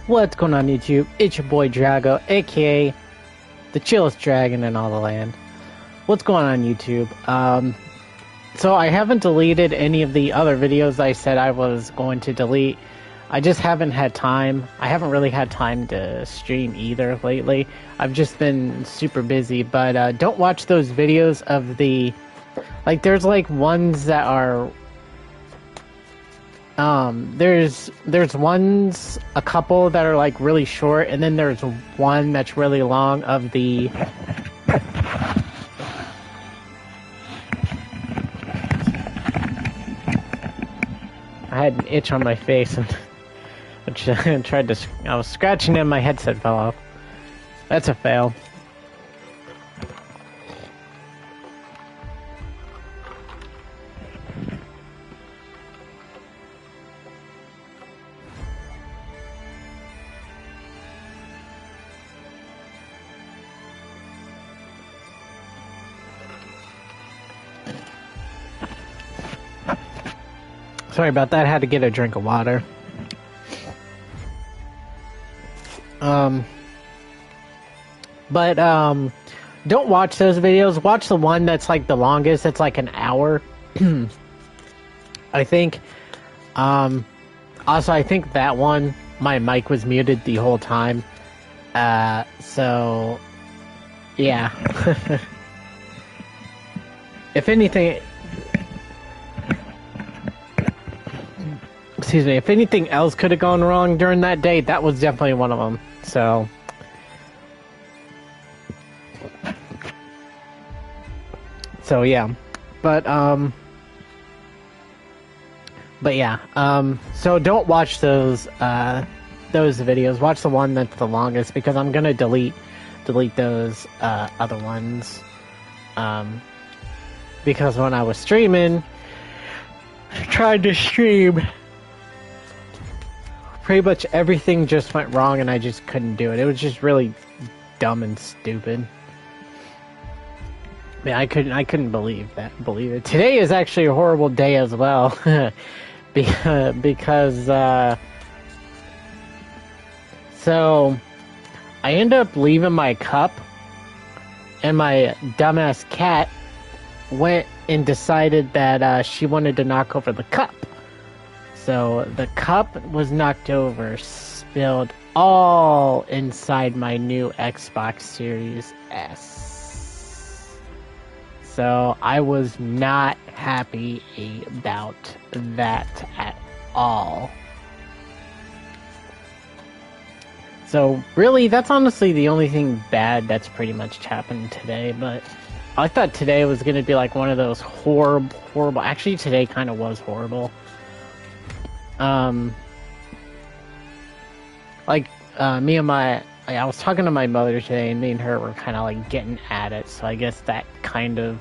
What's going on YouTube? It's your boy Drago, aka the chillest dragon in all the land. What's going on YouTube? So I haven't deleted any of the other videos I said I was going to delete. I just haven't had time. I haven't really had time to stream either lately. I've just been super busy, but don't watch those videos of the... Like, there's like ones that are... there's ones, a couple that are like really short, and then there's one that's really long of the... I had an itch on my face, and which I was scratching and my headset fell off. That's a fail. Sorry about that, I had to get a drink of water. Don't watch those videos. Watch the one that's like the longest. It's like an hour. I think. Also, I think that one, my mic was muted the whole time. So, yeah. If anything... Excuse me, if anything else could have gone wrong during that day, that was definitely one of them. So yeah. But yeah. So don't watch those videos. Watch the one that's the longest, because I'm gonna delete those other ones. Because when I was streaming, tried to stream, pretty much everything just went wrong and I just couldn't do it. It was just really dumb and stupid. Yeah, I couldn't believe it. Today is actually a horrible day as well. because so I ended up leaving my cup, and my dumbass cat went and decided that she wanted to knock over the cup. So the cup was knocked over, spilled all inside my new Xbox Series S. So I was not happy about that at all. So really, that's honestly the only thing bad that's pretty much happened today. But I thought today was going to be like one of those horrible... Actually, today kind of was horrible. I was talking to my mother today, and me and her were kind of like getting at it, so I guess that kind of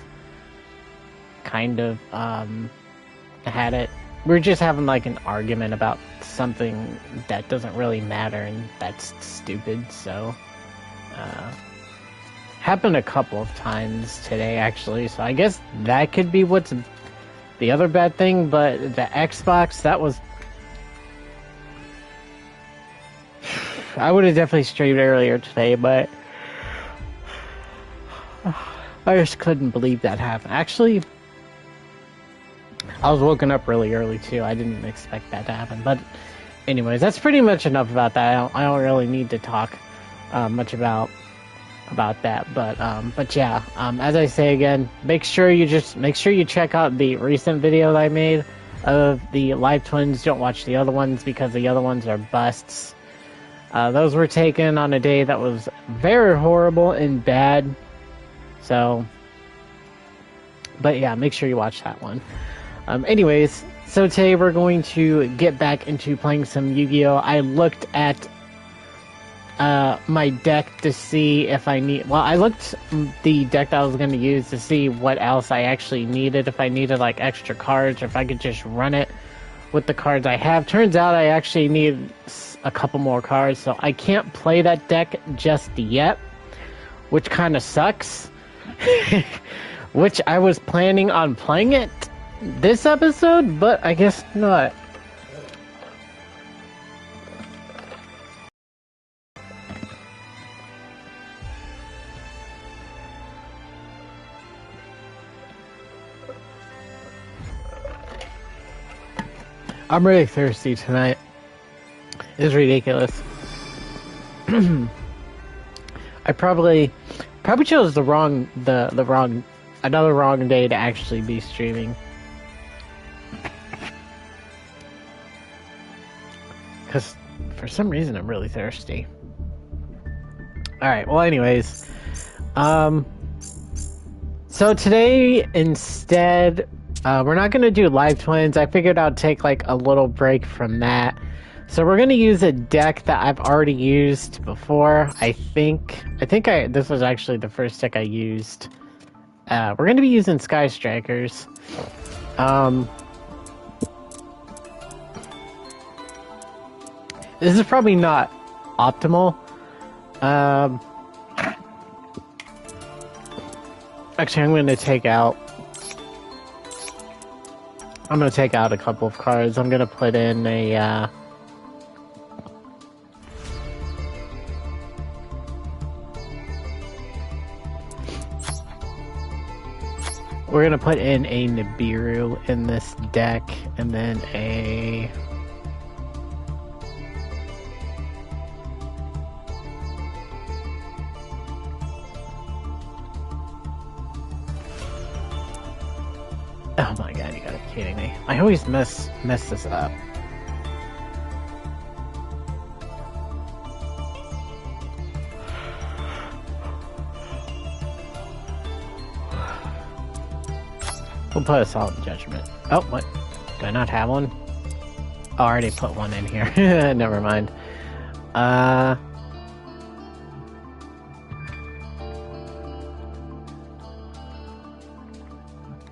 had it. We were just having like an argument about something that doesn't really matter, and that's stupid, so, happened a couple of times today, actually, so I guess that could be what's the other bad thing, but the Xbox, that was... I would have definitely streamed earlier today, but I just couldn't believe that happened. Actually, I was woken up really early too. I didn't expect that to happen. But anyways, that's pretty much enough about that. I don't really need to talk much about that. But yeah, as I say again, make sure you check out the recent video that I made of the live twins. Don't watch the other ones, because the other ones are busts. Those were taken on a day that was very horrible and bad. So, but yeah, make sure you watch that one. Anyways, so today we're going to get back into playing some Yu-Gi-Oh! I looked at my deck to see if I need... Well, I looked the deck that I was going to use to see what else I actually needed. If I needed like extra cards, or if I could just run it with the cards I have. Turns out I actually need a couple more cards, so I can't play that deck just yet, which kind of sucks. Which I was planning on playing it this episode, but I guess not. I'm really thirsty tonight. It's ridiculous. I probably chose another wrong day to actually be streaming. Because for some reason I'm really thirsty. Alright, well anyways. So today instead, we're not going to do live twins. I figured I'd take like a little break from that. So we're going to use a deck that I've already used before. I think this was actually the first deck I used. We're going to be using Sky Strikers. This is probably not optimal. Actually, I'm going to take out a couple of cards. I'm going to put in a, we're going to put in a Nibiru in this deck, and then a... Oh my god, you gotta be kidding me. I always mess this up. We'll put a Solid Judgment. Oh, what? Do I not have one? Oh, I already put one in here. Never mind.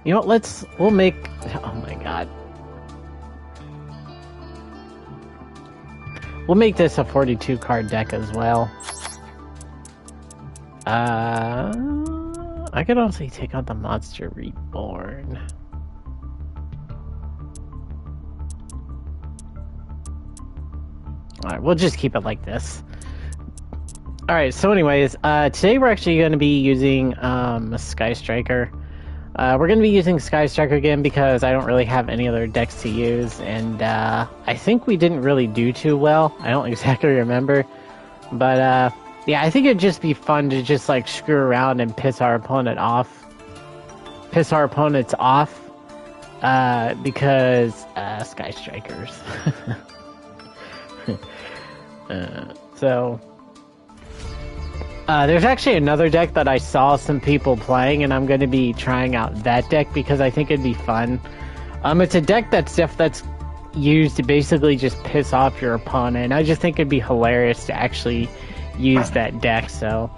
You know what, we'll make... Oh my god. We'll make this a 42 card deck as well. I could also take out the Monster Reborn. Alright, we'll just keep it like this. Alright, so anyways, today we're actually going to be using a Sky Striker. We're going to be using Sky Striker again because I don't really have any other decks to use, and I think we didn't really do too well. I don't exactly remember, but yeah, I think it'd just be fun to just like screw around and piss our opponents off, because Sky Strikers. So... there's actually another deck that I saw some people playing, and I'm going to be trying out that deck because I think it'd be fun. It's a deck that's used to basically just piss off your opponent, and I just think it'd be hilarious to actually use that deck, so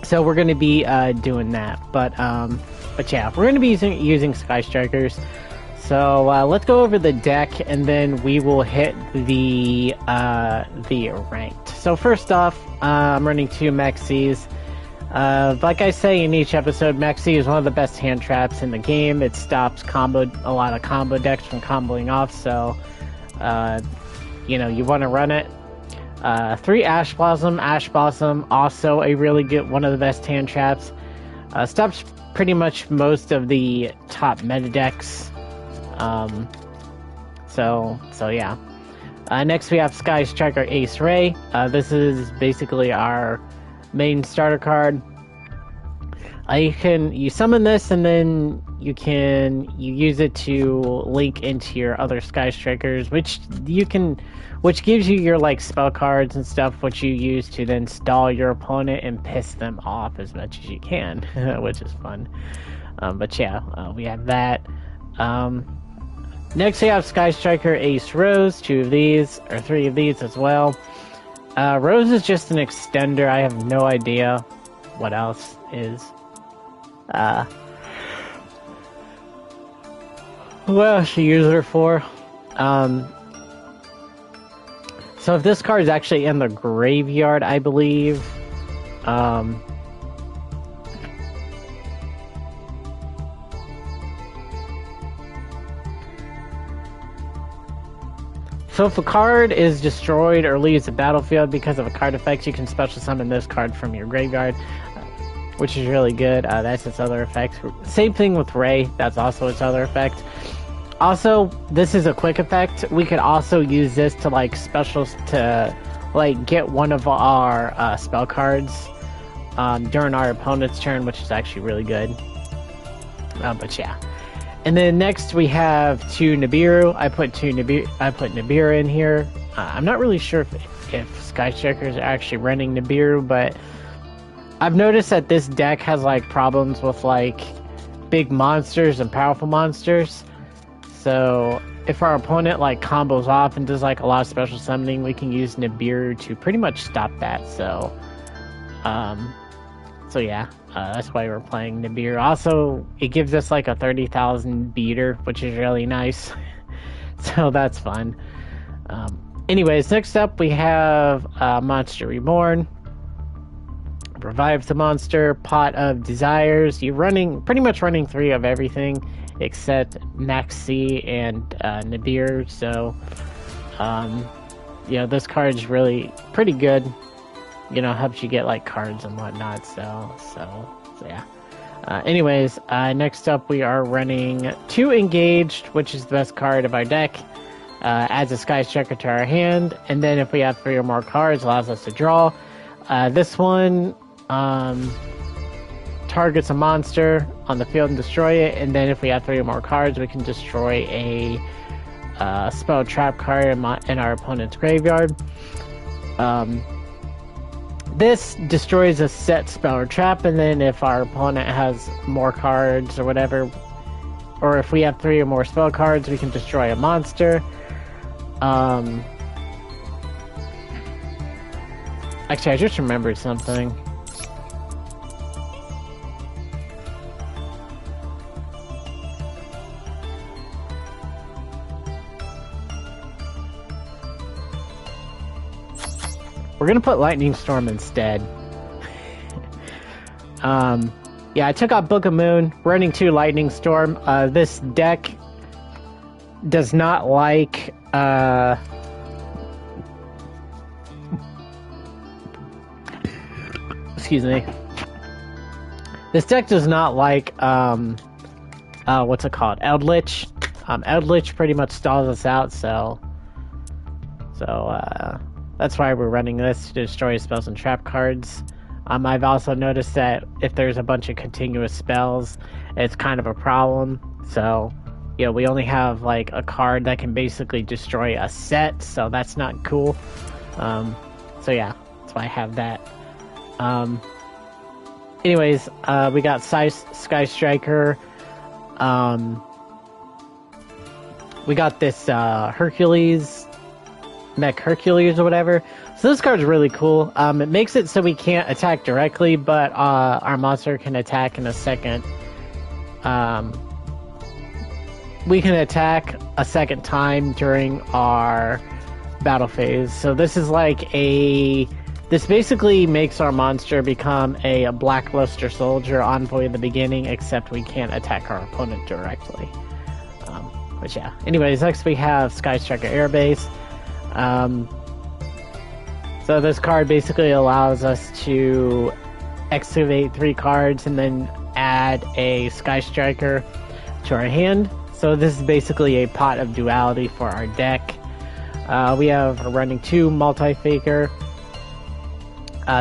we're going to be doing that. But yeah, we're going to be using Sky Strikers. So let's go over the deck, and then we will hit the ranked. So first off, I'm running 2 Mexis. Like I say in each episode, Mexi is one of the best hand traps in the game. It stops a lot of combo decks from comboing off, so you want to run it. 3 Ash Blossom. Ash Blossom, also a really good, one of the best hand traps. Stops pretty much most of the top meta decks. So yeah. Next we have Sky Striker Ace Ray. This is basically our main starter card. You summon this, and then you use it to link into your other Sky Strikers, which gives you your like spell cards and stuff, which you use to then stall your opponent and piss them off as much as you can, which is fun. But yeah, we have that. Next we have Sky Striker Ace Rose, 2 of these, or 3 of these as well. Rose is just an extender. I have no idea what else is. What else to use her for? So if this card is actually in the graveyard, I believe, so if a card is destroyed or leaves the battlefield because of a card effect, you can special summon this card from your graveyard, which is really good. That's its other effect. Same thing with Ray, that's also its other effect. Also, this is a quick effect. We could also use this to like specials to like get one of our spell cards during our opponent's turn, which is actually really good. But yeah. And then next we have two Nibiru. I put Nibiru in here. I'm not really sure if Sky Strikers are actually running Nibiru, but I've noticed that this deck has like problems with like big monsters and powerful monsters. So if our opponent like combos off and does like a lot of special summoning, we can use Nibiru to pretty much stop that. So yeah, that's why we're playing Nibiru. Also, it gives us like a 30,000 beater, which is really nice. So that's fun. Anyways, next up we have Monster Reborn. Revives the monster. Pot of Desires. You're pretty much running 3 of everything except Maxi and Nibiru. So, this card's really pretty good. Helps you get like cards and whatnot. So yeah. Anyways, next up we are running 2 Engaged, which is the best card of our deck. Adds a Sky Striker to our hand, and then if we have 3 or more cards, allows us to draw. This one targets a monster on the field and destroy it, and then if we have 3 or more cards, we can destroy a spell trap card in our opponent's graveyard. This destroys a set spell or trap, and then if our opponent has more cards or whatever, or if we have 3 or more spell cards, we can destroy a monster. Actually, I just remembered something. We're gonna put Lightning Storm instead. Yeah, I took out Book of Moon, running 2 Lightning Storm. This deck does not like excuse me. This deck does not like what's it called? Eldritch. Eldritch pretty much stalls us out, so that's why we're running this, to destroy spells and trap cards. I've also noticed that if there's a bunch of continuous spells, it's kind of a problem. So, we only have like a card that can basically destroy a set, so that's not cool. So yeah, that's why I have that. Anyways, we got Sky Striker. We got this Hercules. Mech Hercules or whatever. So this card's really cool. It makes it so we can't attack directly, but our monster can attack in a second. We can attack a second time during our battle phase. So this is like this basically makes our monster become a Blackluster Soldier envoy in the beginning, except we can't attack our opponent directly. But yeah. Anyways, next we have Sky Striker Airbase. So this card basically allows us to excavate 3 cards and then add a Sky Striker to our hand. So this is basically a pot of duality for our deck. We have running 2 Multi-Faker.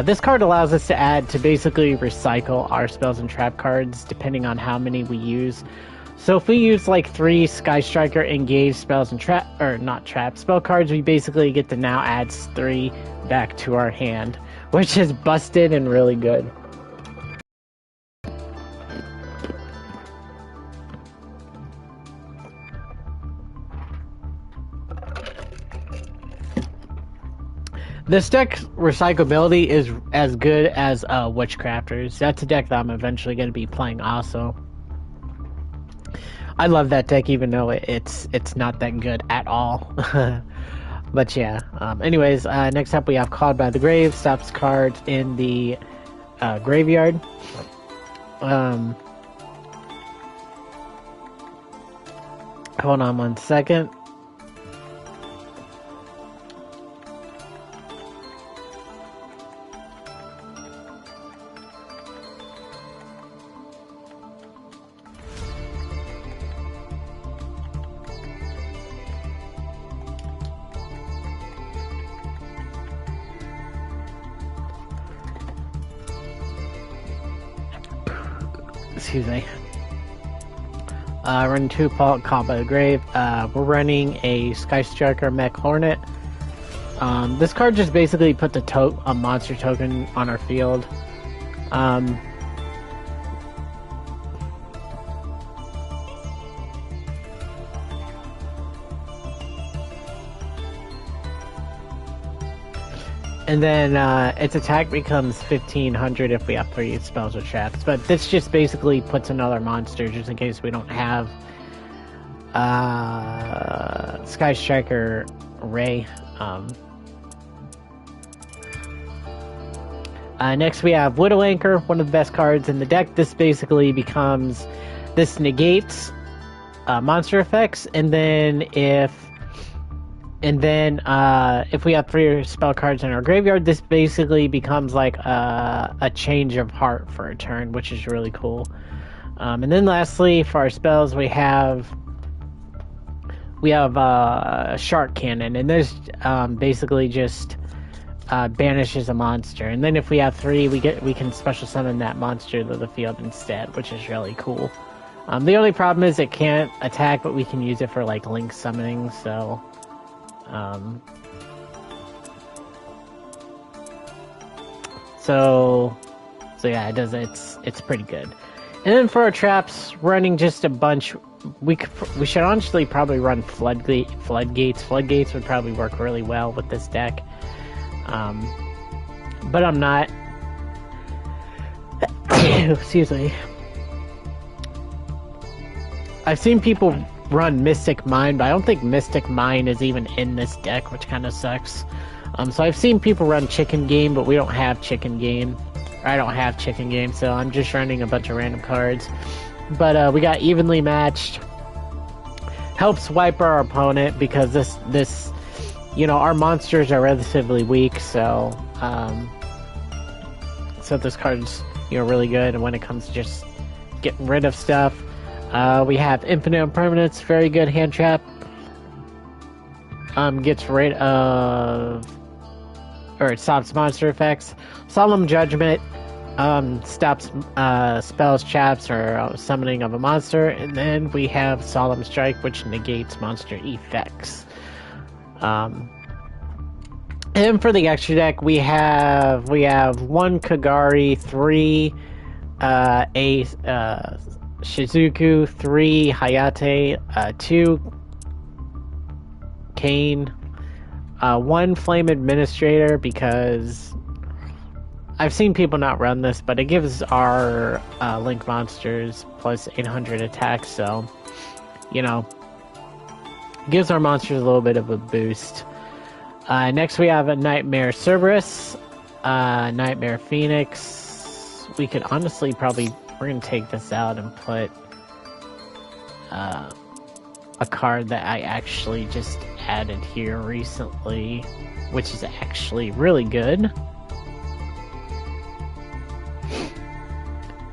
This card allows us to basically recycle our spells and trap cards depending on how many we use. So if we use like 3 Sky Striker engaged spells and spell cards, we basically get to now add 3 back to our hand, which is busted and really good. This deck's recyclability is as good as Witchcrafters. That's a deck that I'm eventually going to be playing also. I love that deck, even though it's not that good at all. But yeah. Anyways, next up we have Called by the Grave. Stops cards in the graveyard. Hold on 1 second. Excuse me. Running 2 Combat Grave. We're running a Sky Striker Mech Hornet. This card just basically puts a monster token on our field. And then its attack becomes 1500 if we have 3 spells or traps. But this just basically puts another monster just in case we don't have Sky Striker Ray. Next we have Widow Anchor, one of the best cards in the deck. This basically this negates monster effects, and then if we have 3 spell cards in our graveyard, this basically becomes like a change of heart for a turn, which is really cool. And then lastly, for our spells, we have Shark Cannon, and this basically just banishes a monster. And then if we have 3, we can special summon that monster to the field instead, which is really cool. The only problem is it can't attack, but we can use it for like link summoning. So yeah, it does. It's pretty good. And then for our traps, running just a bunch. We should honestly probably run floodgates. Floodgates would probably work really well with this deck. But I'm not. Excuse me. I've seen people run Mystic Mine, but I don't think Mystic Mine is even in this deck, which kind of sucks. So I've seen people run Chicken Game, but we don't have Chicken Game. I don't have Chicken Game, so I'm just running a bunch of random cards. But we got Evenly Matched. Helps wipe our opponent because this our monsters are relatively weak, so this card's really good. And when it comes to just getting rid of stuff, we have Infinite Impermanence, very good hand trap. Gets rid of, or it stops monster effects. Solemn Judgment stops spells, traps, or summoning of a monster. And then we have Solemn Strike, which negates monster effects. And for the extra deck, we have 1 Kagari, 3 Shizuku, 3 Hayate, 2 Kane, 1 Flame Administrator, because I've seen people not run this, but it gives our Link monsters plus 800 attacks, so gives our monsters a little bit of a boost. Next we have a Nightmare Cerberus, Nightmare Phoenix. We could honestly we're gonna take this out and put a card that I actually just added here recently, which is actually really good.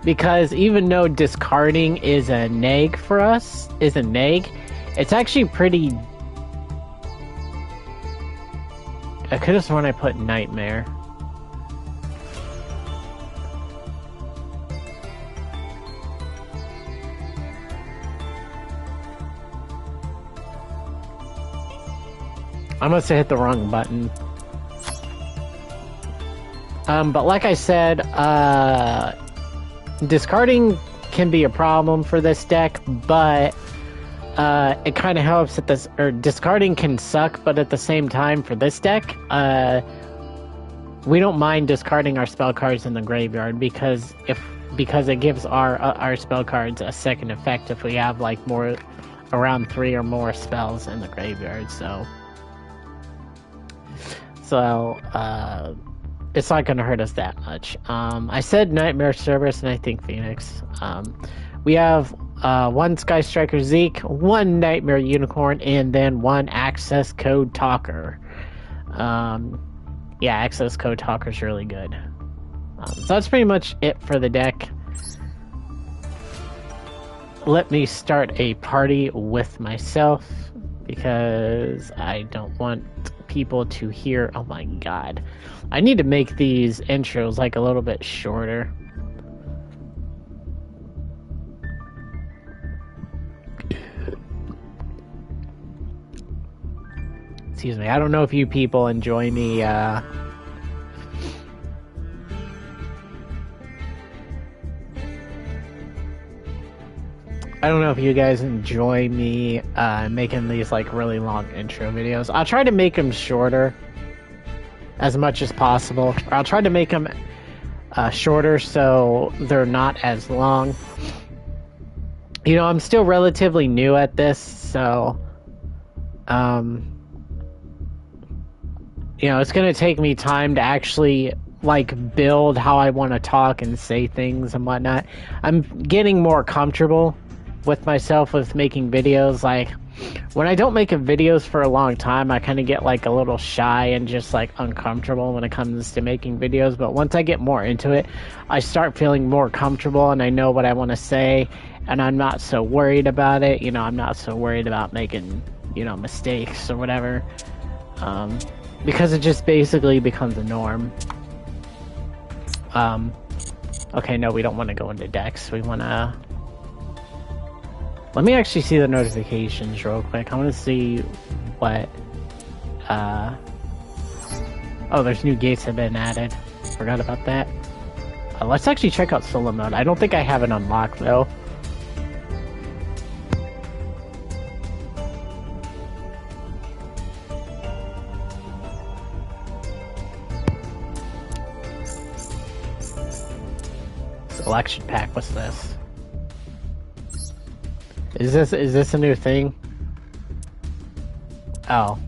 Because even though discarding is a neg for us, it's actually pretty. I could have sworn I put Nightmare. I must have hit the wrong button. But like I said, discarding can be a problem for this deck, but it kind of helps at this, or discarding can suck, but at the same time for this deck, we don't mind discarding our spell cards in the graveyard because it gives our spell cards a second effect if we have like more around 3 or more spells in the graveyard. So it's not going to hurt us that much. I said Nightmare Cerberus and I think Phoenix. We have 1 Sky Striker Zeke, 1 Nightmare Unicorn, and then 1 Access Code Talker. Yeah, Access Code Talker is really good. So that's pretty much it for the deck. Let me start a party with myself because I don't want people to hear. Oh my god, I need to make these intros like a little bit shorter. Excuse me. I don't know if you people enjoy me, I don't know if you guys enjoy me making these like really long intro videos. I'll try to make them shorter as much as possible. Or I'll try to make them shorter so they're not as long. You know, I'm still relatively new at this, so you know, it's gonna take me time to actually like build how I want to talk and say things and whatnot. I'm getting more comfortable with myself with making videos. Like when I don't make videos for a long time, I kind of get like a little shy and just like uncomfortable when it comes to making videos. But once I get more into it, I start feeling more comfortable and I know what I want to say, and I'm not so worried about it. You know, I'm not so worried about making, you know, mistakes or whatever, because it just basically becomes a norm. Okay, no, we don't want to go into decks. We want to... Let me actually see the notifications real quick. I want to see what... Oh, there's new gates have been added. Forgot about that. Let's actually check out solo mode. I don't think I have it unlocked, though. Selection pack, what's this? Is this a new thing? Oh.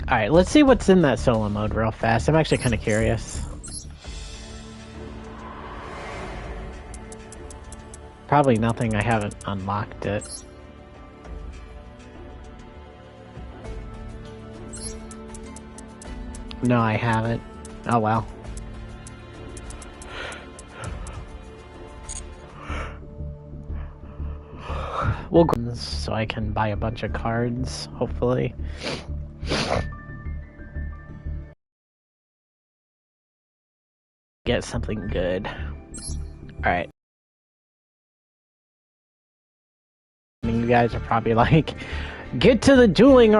Alright, let's see what's in that solo mode real fast. I'm actually kind of curious. Probably nothing, I haven't unlocked it. No, I haven't. Oh well. We'll go so I can buy a bunch of cards, hopefully. Get something good. Alright. You guys are probably like, get to the dueling.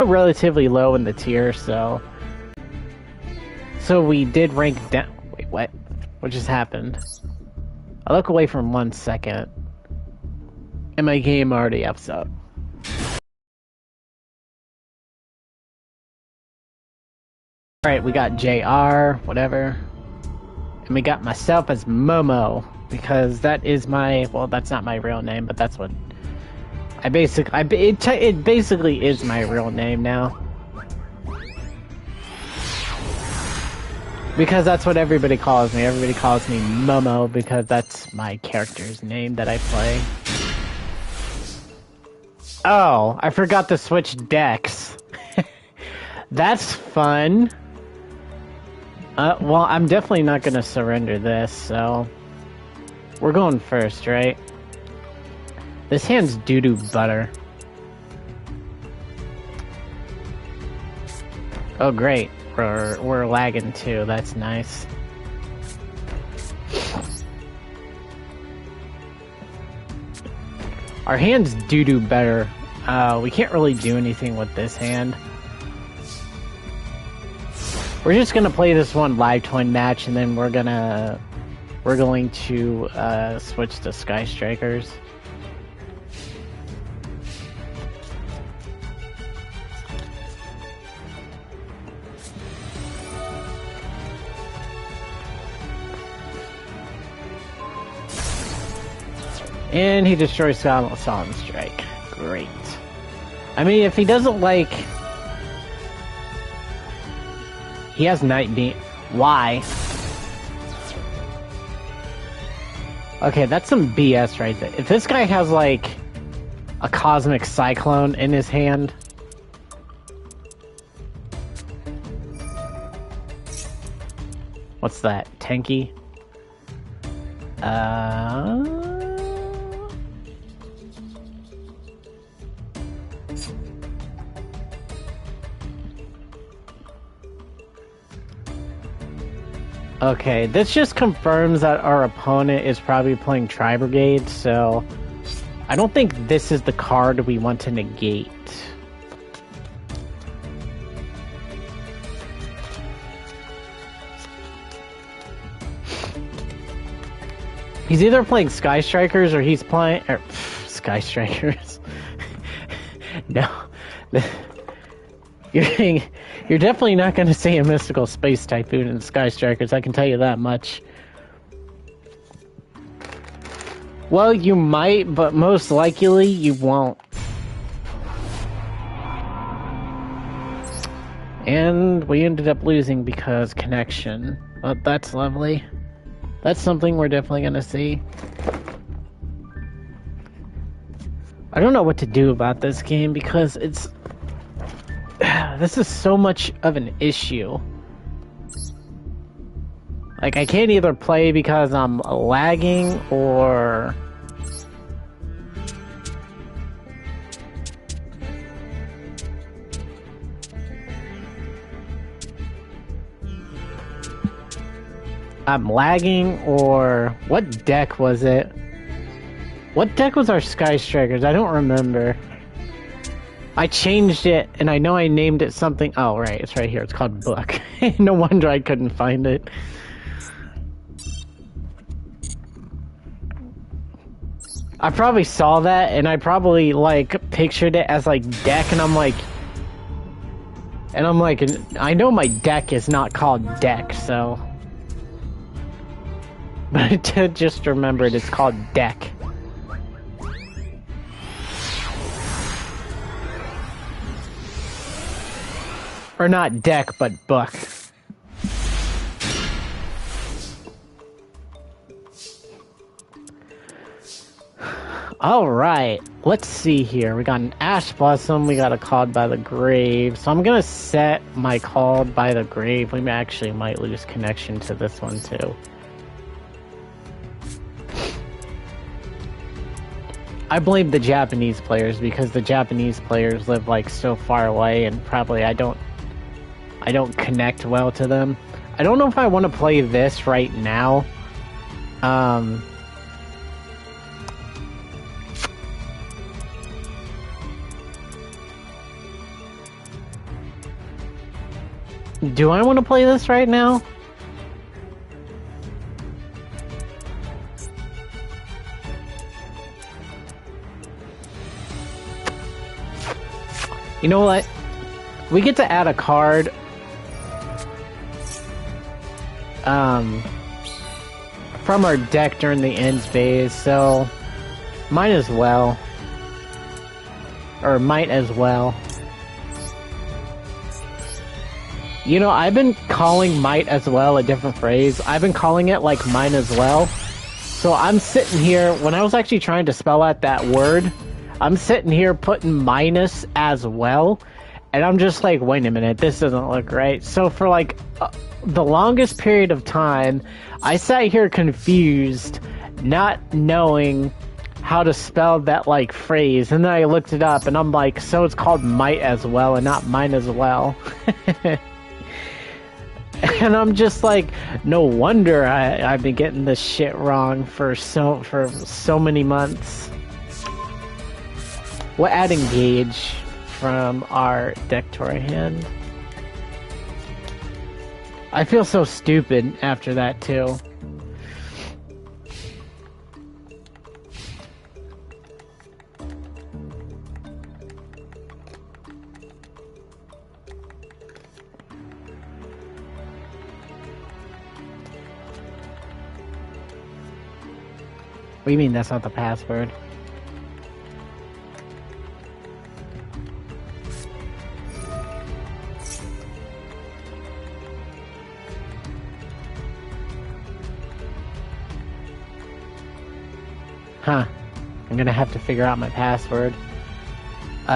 Relatively low in the tier, so we did rank down. Wait, what just happened? I look away for 1 second and my game already ups up. Alright, we got JR, whatever, and we got myself as Momo, because that is my, well, that's not my real name, but that's what it basically is my real name now. Because that's what everybody calls me. Everybody calls me Momo because that's my character's name that I play. Oh, I forgot to switch decks. That's fun. Well, I'm definitely not gonna surrender this, so... We're going first, right? This hand's doo-doo butter. Oh great, we're lagging too, that's nice. Our hand's doo-doo better. We can't really do anything with this hand. We're just gonna play this one live twin match and then we're going to switch to Sky Strikers. And he destroys Solemn Strike. Great. I mean, if he doesn't like... He has Night Beam. Why? Okay, that's some BS right there. If this guy has, like, a Cosmic Cyclone in his hand... What's that? Tanky? Okay, this just confirms that our opponent is probably playing Tri-Brigade, so I don't think this is the card we want to negate. He's either playing Sky Strikers or he's playing... Sky Strikers. No. You're definitely not going to see a Mystical Space Typhoon in Sky Strikers, I can tell you that much. Well, you might, but most likely you won't. And we ended up losing because connection. But that's lovely. That's something we're definitely going to see. I don't know what to do about this game because it's... This is so much of an issue. Like, I can't either play because I'm lagging or... I'm lagging or... What deck was it? What deck was our Sky Strikers? I don't remember. I changed it, and I know I named it something... Oh, right, it's right here. It's called Book. No wonder I couldn't find it. I probably saw that, and I probably, like, pictured it as, like, deck, and I'm like... I know my deck is not called deck, so... But I just remembered it's called deck. Or not deck, but book. Alright, let's see here. We got an Ash Blossom, we got a Called by the Grave. So I'm gonna set my Called by the Grave. We actually might lose connection to this one too. I blame the Japanese players because the Japanese players live like so far away and probably I don't connect well to them. I don't know if I want to play this right now. Do I want to play this right now? You know what? We get to add a card. From our deck during the ends phase, so might as well. Or might as well. You know, I've been calling might as well a different phrase. I've been calling it like mine as well. So I'm sitting here, when I was actually trying to spell out that word, I'm sitting here putting minus as well. And I'm just like, wait a minute, this doesn't look right. So for like the longest period of time, I sat here confused, not knowing how to spell that like phrase. And then I looked it up and I'm like, so it's called might as well and not mine as well. And I'm just like, no wonder I've been getting this shit wrong for so many months. We'll add engage from our deck to our hand. I feel so stupid after that too. What do you mean that's not the password? Huh. I'm gonna have to figure out my password. Did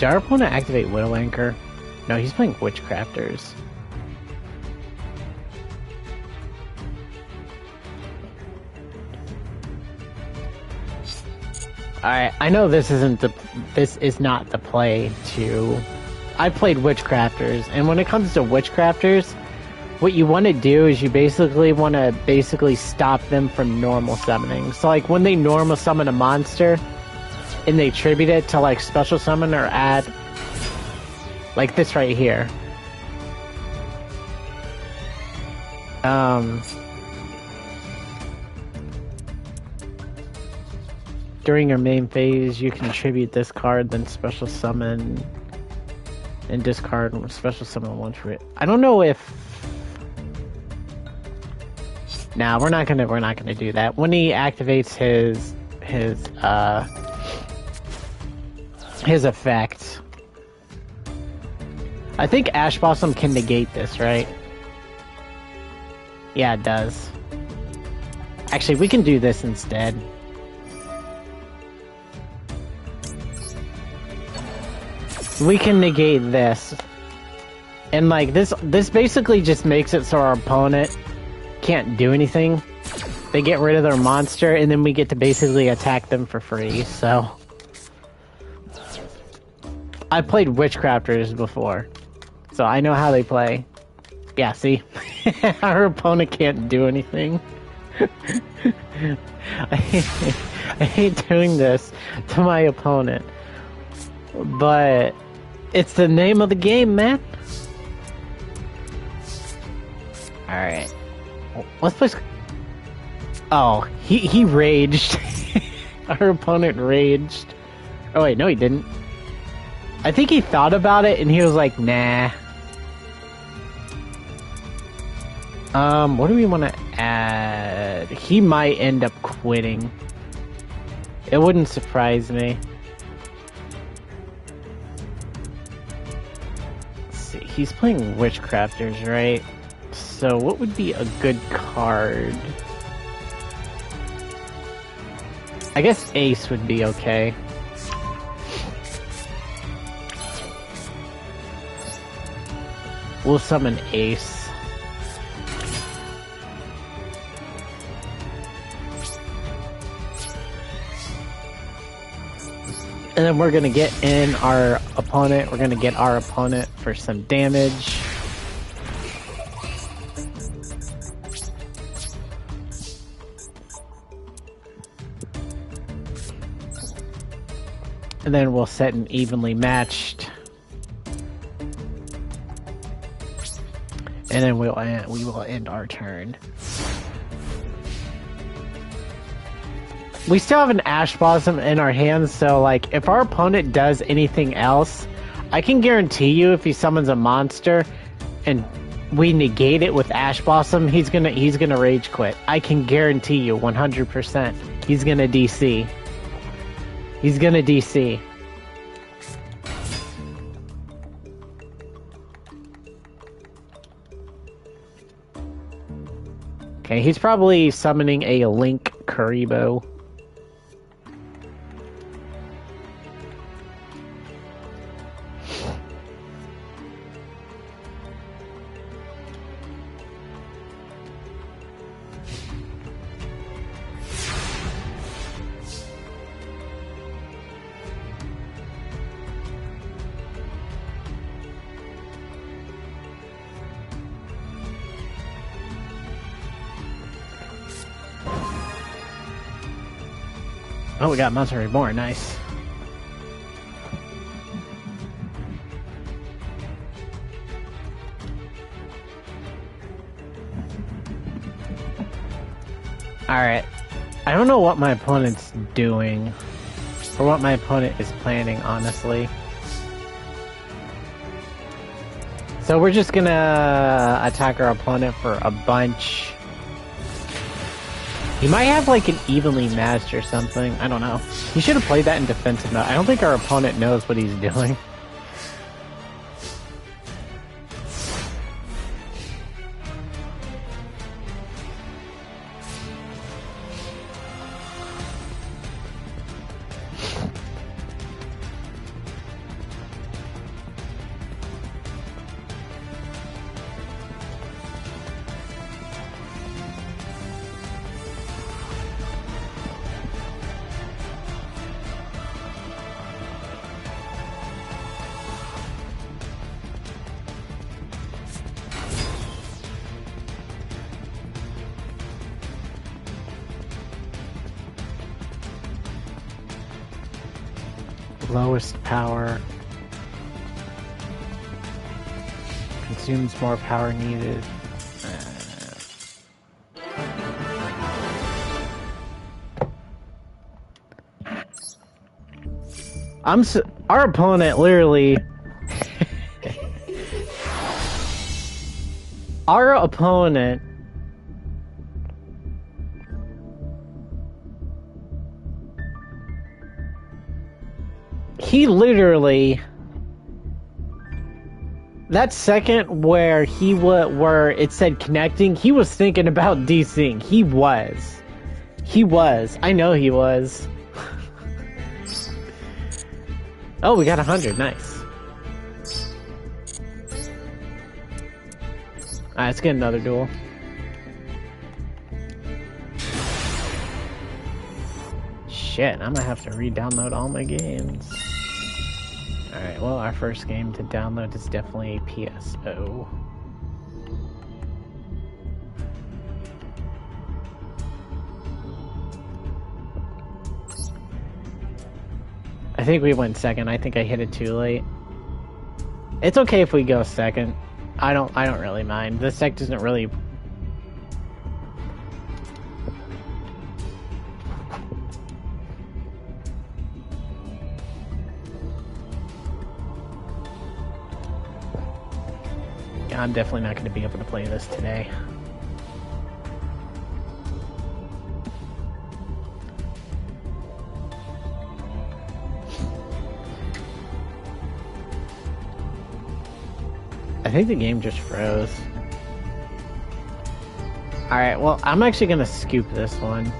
our opponent activate Widow Anchor? No, he's playing Witchcrafters. Alright, I know this is not the play to I played Witchcrafters, and when it comes to Witchcrafters, what you want to do is you basically want to stop them from normal summoning. So like when they normal summon a monster, and they tribute it to like special summon or add, like this right here. During your main phase, you can tribute this card, then special summon, and discard special summon one tribute. I don't know if. Nah, we're not gonna do that. When he activates his effect, I think Ash Blossom can negate this, right? Yeah, it does. Actually, we can do this instead. We can negate this. And like this basically just makes it so our opponent can't do anything. They get rid of their monster and then we get to basically attack them for free, so. I played Witchcrafters before, so I know how they play. Yeah, see? Our opponent can't do anything. I hate doing this to my opponent. But it's the name of the game, man. Alright. Let's play... Oh, he raged. Our opponent raged. Oh wait, no he didn't. I think he thought about it and he was like, nah. What do we want to add? He might end up quitting. It wouldn't surprise me. Let's see, he's playing Witchcrafters, right? So what would be a good card? I guess Ace would be okay. We'll summon Ace. And then we're gonna get in our opponent. We're gonna get our opponent for some damage. And then we'll set an evenly matched. And then we will end our turn. We still have an Ash Blossom in our hands, so like if our opponent does anything else, I can guarantee you if he summons a monster and we negate it with Ash Blossom, he's gonna rage quit. I can guarantee you 100%. He's gonna DC. He's gonna DC. Okay, he's probably summoning a Link Kuriboh. Oh, we got Monster Reborn, nice. Alright. I don't know what my opponent's doing. Or what my opponent is planning, honestly. So we're just gonna attack our opponent for a bunch. He might have like an evenly matched or something. I don't know. He should have played that in defensive mode. I don't think our opponent knows what he's doing. Lowest power. Consumes more power needed. Our opponent literally... Our opponent... He literally... That second where where it said connecting, he was thinking about DCing. He was. He was. I know he was. Oh, we got 100. Nice. Alright, let's get another duel. Shit, I'm gonna have to re-download all my games. Alright, well, our first game to download is definitely PSO. I think we went second. I think I hit it too late. It's okay if we go second. I don't really mind. This deck doesn't really... I'm definitely not going to be able to play this today. I think the game just froze. Alright, well, I'm actually going to scoop this one.